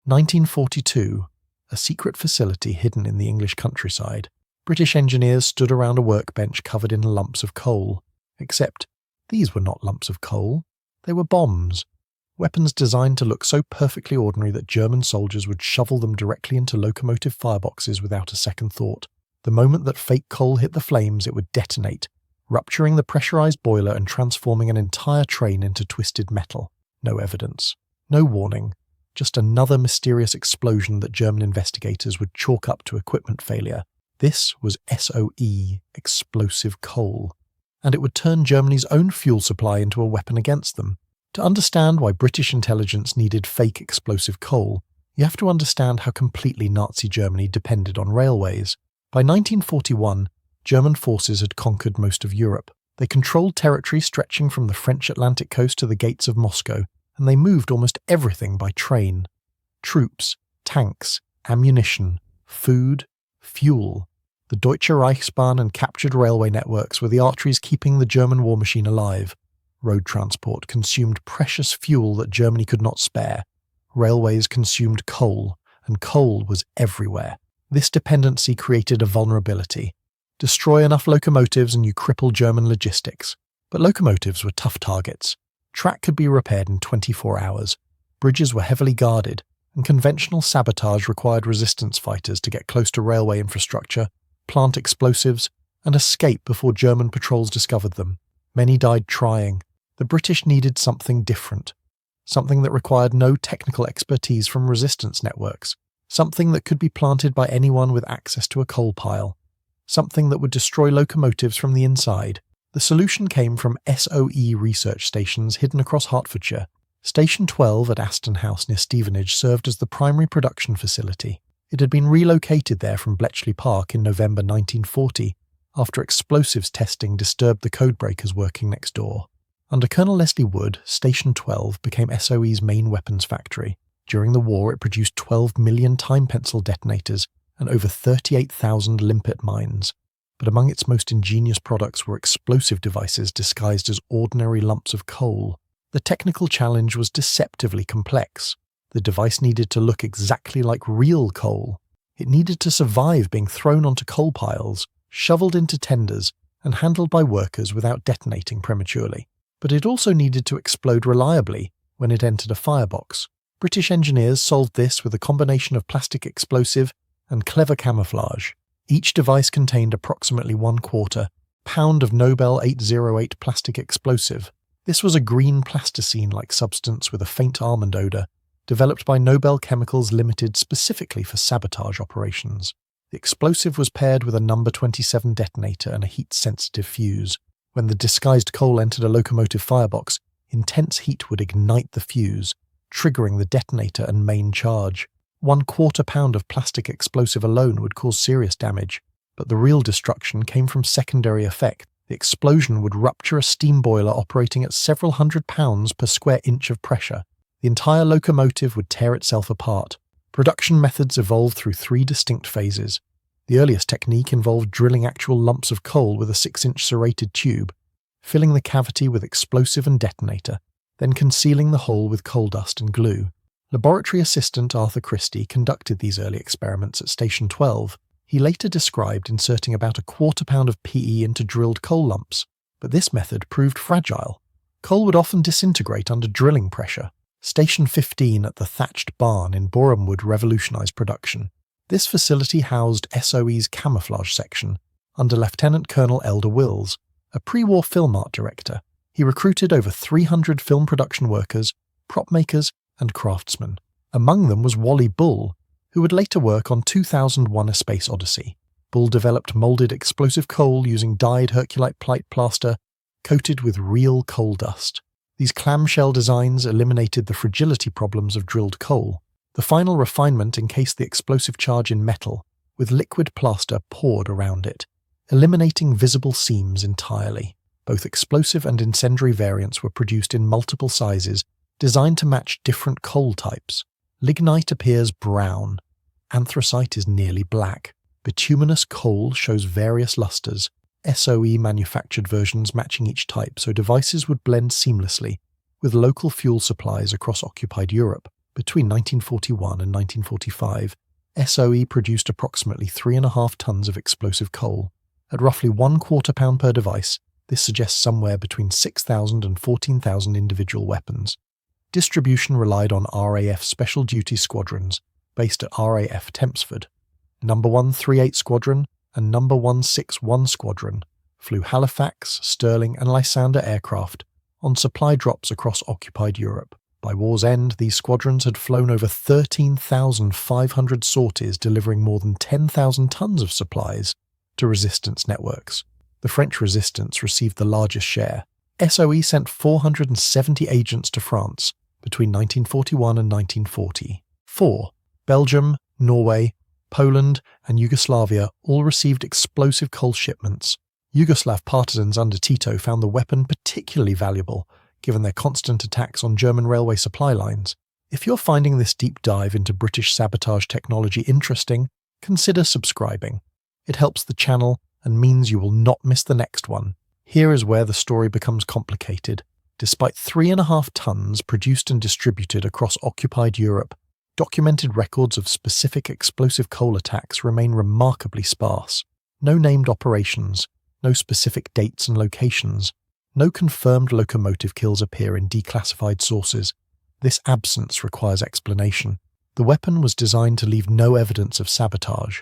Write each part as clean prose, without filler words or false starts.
1942, a secret facility hidden in the English countryside. British engineers stood around a workbench covered in lumps of coal. Except, these were not lumps of coal. They were bombs. Weapons designed to look so perfectly ordinary that German soldiers would shovel them directly into locomotive fireboxes without a second thought. The moment that fake coal hit the flames, it would detonate, rupturing the pressurized boiler and transforming an entire train into twisted metal. No evidence. No warning. Just another mysterious explosion that German investigators would chalk up to equipment failure. This was SOE, explosive coal. And it would turn Germany's own fuel supply into a weapon against them. To understand why British intelligence needed fake explosive coal, you have to understand how completely Nazi Germany depended on railways. By 1941, German forces had conquered most of Europe. They controlled territory stretching from the French Atlantic coast to the gates of Moscow, and they moved almost everything by train. Troops, tanks, ammunition, food, fuel. The Deutsche Reichsbahn and captured railway networks were the arteries keeping the German war machine alive. Road transport consumed precious fuel that Germany could not spare. Railways consumed coal, and coal was everywhere. This dependency created a vulnerability. Destroy enough locomotives and you cripple German logistics. But locomotives were tough targets. Track could be repaired in 24 hours. Bridges were heavily guarded, and conventional sabotage required resistance fighters to get close to railway infrastructure, plant explosives, and escape before German patrols discovered them. Many died trying. The British needed something different. Something that required no technical expertise from resistance networks. Something that could be planted by anyone with access to a coal pile. Something that would destroy locomotives from the inside. The solution came from SOE research stations hidden across Hertfordshire. Station 12 at Aston House near Stevenage served as the primary production facility. It had been relocated there from Bletchley Park in November 1940, after explosives testing disturbed the codebreakers working next door. Under Colonel Leslie Wood, Station 12 became SOE's main weapons factory. During the war, it produced 12 million time pencil detonators and over 38,000 limpet mines. But among its most ingenious products were explosive devices disguised as ordinary lumps of coal. The technical challenge was deceptively complex. The device needed to look exactly like real coal. It needed to survive being thrown onto coal piles, shoveled into tenders, and handled by workers without detonating prematurely. But it also needed to explode reliably when it entered a firebox. British engineers solved this with a combination of plastic explosive and clever camouflage. Each device contained approximately 1/4 pound of Nobel 808 plastic explosive. This was a green plasticine-like substance with a faint almond odor, developed by Nobel Chemicals Limited specifically for sabotage operations. The explosive was paired with a number 27 detonator and a heat-sensitive fuse. When the disguised coal entered a locomotive firebox, intense heat would ignite the fuse, triggering the detonator and main charge. 1/4 pound of plastic explosive alone would cause serious damage, but the real destruction came from secondary effect. The explosion would rupture a steam boiler operating at several hundred pounds per square inch of pressure. The entire locomotive would tear itself apart. Production methods evolved through 3 distinct phases. The earliest technique involved drilling actual lumps of coal with a 6-inch serrated tube, filling the cavity with explosive and detonator, then concealing the hole with coal dust and glue. Laboratory assistant Arthur Christie conducted these early experiments at Station 12. He later described inserting about 1/4 pound of PE into drilled coal lumps, but this method proved fragile. Coal would often disintegrate under drilling pressure. Station 15 at the thatched barn in Borehamwood revolutionized production. This facility housed SOE's camouflage section under Lieutenant Colonel Elder Wills, a pre-war film art director. He recruited over 300 film production workers, prop makers, and craftsmen. Among them was Wally Bull, who would later work on 2001: A Space Odyssey. Bull developed molded explosive coal using dyed Herculite plate plaster coated with real coal dust. These clamshell designs eliminated the fragility problems of drilled coal. The final refinement encased the explosive charge in metal, with liquid plaster poured around it, eliminating visible seams entirely. Both explosive and incendiary variants were produced in multiple sizes, designed to match different coal types. Lignite appears brown. Anthracite is nearly black. Bituminous coal shows various lusters. SOE manufactured versions matching each type so devices would blend seamlessly with local fuel supplies across occupied Europe. Between 1941 and 1945, SOE produced approximately 3.5 tons of explosive coal. At roughly 1/4 pound per device, this suggests somewhere between 6,000 and 14,000 individual weapons. Distribution relied on RAF Special Duty Squadrons, based at RAF Tempsford. No. 138 Squadron and No. 161 Squadron flew Halifax, Stirling and Lysander aircraft on supply drops across occupied Europe. By war's end, these squadrons had flown over 13,500 sorties, delivering more than 10,000 tons of supplies to resistance networks. The French resistance received the largest share. SOE sent 470 agents to France between 1941 and 1940. 4. Belgium, Norway, Poland and Yugoslavia all received explosive coal shipments. Yugoslav partisans under Tito found the weapon particularly valuable, given their constant attacks on German railway supply lines. If you're finding this deep dive into British sabotage technology interesting, consider subscribing. It helps the channel and means you will not miss the next one. Here is where the story becomes complicated. Despite 3.5 tons produced and distributed across occupied Europe, documented records of specific explosive coal attacks remain remarkably sparse. No named operations, no specific dates and locations, no confirmed locomotive kills appear in declassified sources. This absence requires explanation. The weapon was designed to leave no evidence of sabotage.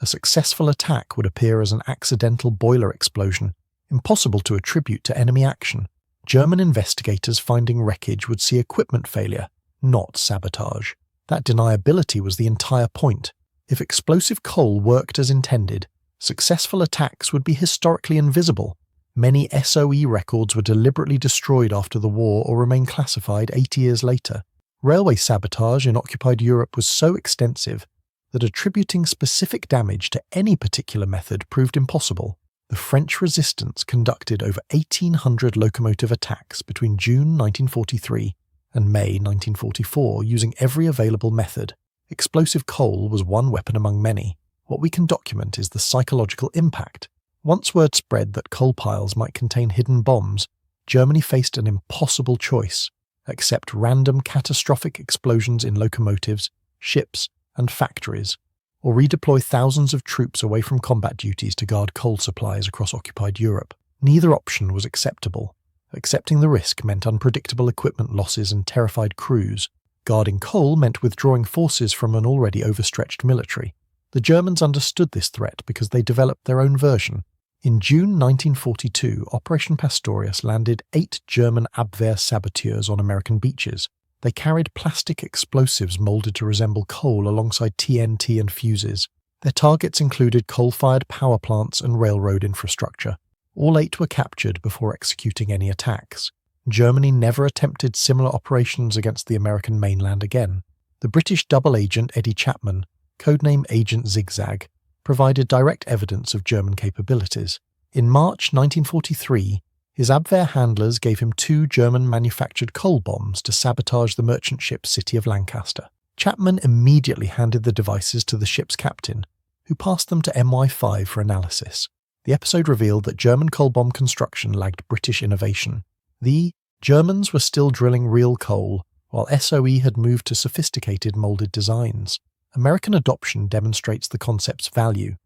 A successful attack would appear as an accidental boiler explosion, impossible to attribute to enemy action. German investigators finding wreckage would see equipment failure, not sabotage. That deniability was the entire point. If explosive coal worked as intended, successful attacks would be historically invisible. Many SOE records were deliberately destroyed after the war or remain classified 80 years later. Railway sabotage in occupied Europe was so extensive that attributing specific damage to any particular method proved impossible. The French resistance conducted over 1,800 locomotive attacks between June 1943 and May 1944 using every available method. Explosive coal was one weapon among many. What we can document is the psychological impact. Once word spread that coal piles might contain hidden bombs, Germany faced an impossible choice: accept random catastrophic explosions in locomotives, ships, and factories, or redeploy thousands of troops away from combat duties to guard coal supplies across occupied Europe. Neither option was acceptable. Accepting the risk meant unpredictable equipment losses and terrified crews. Guarding coal meant withdrawing forces from an already overstretched military. The Germans understood this threat because they developed their own version. In June 1942, Operation Pastorius landed 8 German Abwehr saboteurs on American beaches. They carried plastic explosives molded to resemble coal alongside TNT and fuses. Their targets included coal-fired power plants and railroad infrastructure. All 8 were captured before executing any attacks. Germany never attempted similar operations against the American mainland again. The British double agent Eddie Chapman, codename Agent Zigzag, provided direct evidence of German capabilities. In March 1943, his Abwehr handlers gave him 2 German-manufactured coal bombs to sabotage the merchant ship City of Lancaster. Chapman immediately handed the devices to the ship's captain, who passed them to MI5 for analysis. The episode revealed that German coal bomb construction lagged British innovation. The Germans were still drilling real coal, while SOE had moved to sophisticated molded designs. American adoption demonstrates the concept's value.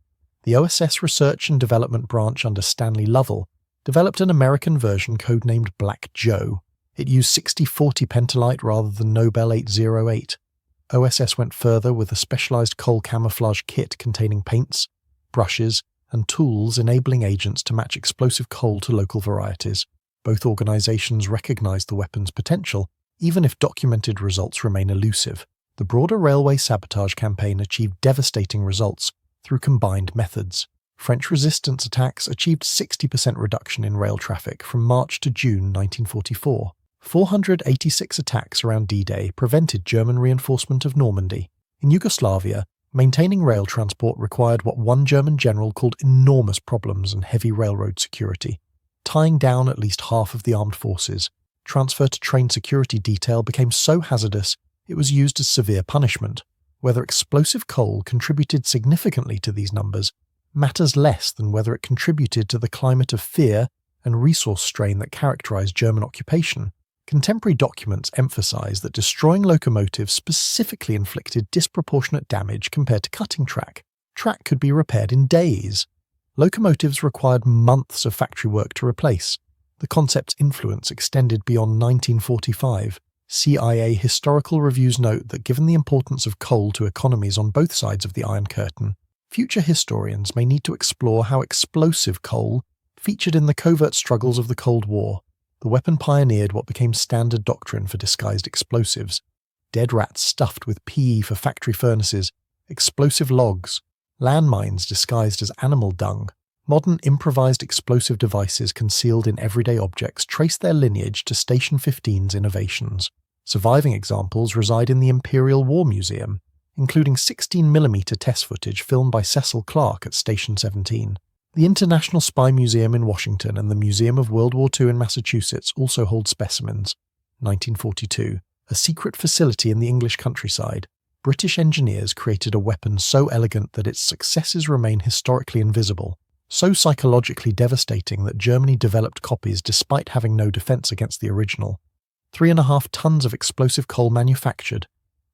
The OSS Research and Development Branch under Stanley Lovell developed an American version codenamed Black Joe. It used 6040 pentalite rather than Nobel 808. OSS went further with a specialized coal camouflage kit containing paints, brushes, and tools enabling agents to match explosive coal to local varieties. Both organizations recognized the weapon's potential, even if documented results remain elusive. The broader railway sabotage campaign achieved devastating results through combined methods. French resistance attacks achieved 60% reduction in rail traffic from March to June 1944. 486 attacks around D-Day prevented German reinforcement of Normandy. In Yugoslavia, maintaining rail transport required what one German general called enormous problems and heavy railroad security. Tying down at least half of the armed forces, transfer to train security detail became so hazardous it was used as severe punishment. Whether explosive coal contributed significantly to these numbers matters less than whether it contributed to the climate of fear and resource strain that characterized German occupation. Contemporary documents emphasize that destroying locomotives specifically inflicted disproportionate damage compared to cutting track. Track could be repaired in days. Locomotives required months of factory work to replace. The concept's influence extended beyond 1945. CIA historical reviews note that given the importance of coal to economies on both sides of the Iron Curtain, future historians may need to explore how explosive coal featured in the covert struggles of the Cold War. The weapon pioneered what became standard doctrine for disguised explosives: dead rats stuffed with PE for factory furnaces, explosive logs, landmines disguised as animal dung. Modern improvised explosive devices concealed in everyday objects trace their lineage to Station 15's innovations. Surviving examples reside in the Imperial War Museum, including 16mm test footage filmed by Cecil Clarke at Station 17. The International Spy Museum in Washington and the Museum of World War II in Massachusetts also hold specimens. 1942. A secret facility in the English countryside. British engineers created a weapon so elegant that its successes remain historically invisible, so psychologically devastating that Germany developed copies despite having no defense against the original. 3.5 tons of explosive coal manufactured,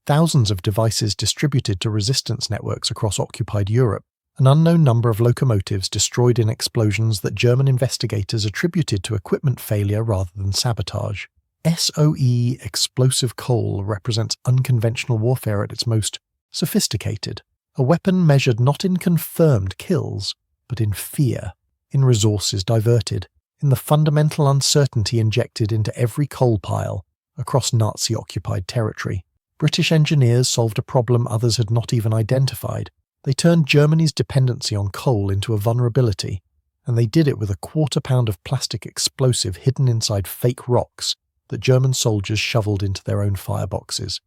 thousands of devices distributed to resistance networks across occupied Europe, an unknown number of locomotives destroyed in explosions that German investigators attributed to equipment failure rather than sabotage. SOE explosive coal represents unconventional warfare at its most sophisticated, a weapon measured not in confirmed kills, but in fear, in resources diverted, in the fundamental uncertainty injected into every coal pile across Nazi-occupied territory. British engineers solved a problem others had not even identified. They turned Germany's dependency on coal into a vulnerability, and they did it with a 1/4 pound of plastic explosive hidden inside fake rocks that German soldiers shoveled into their own fireboxes.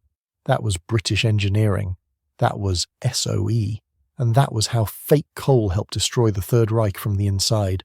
That was British engineering. That was SOE. And that was how fake coal helped destroy the Third Reich from the inside.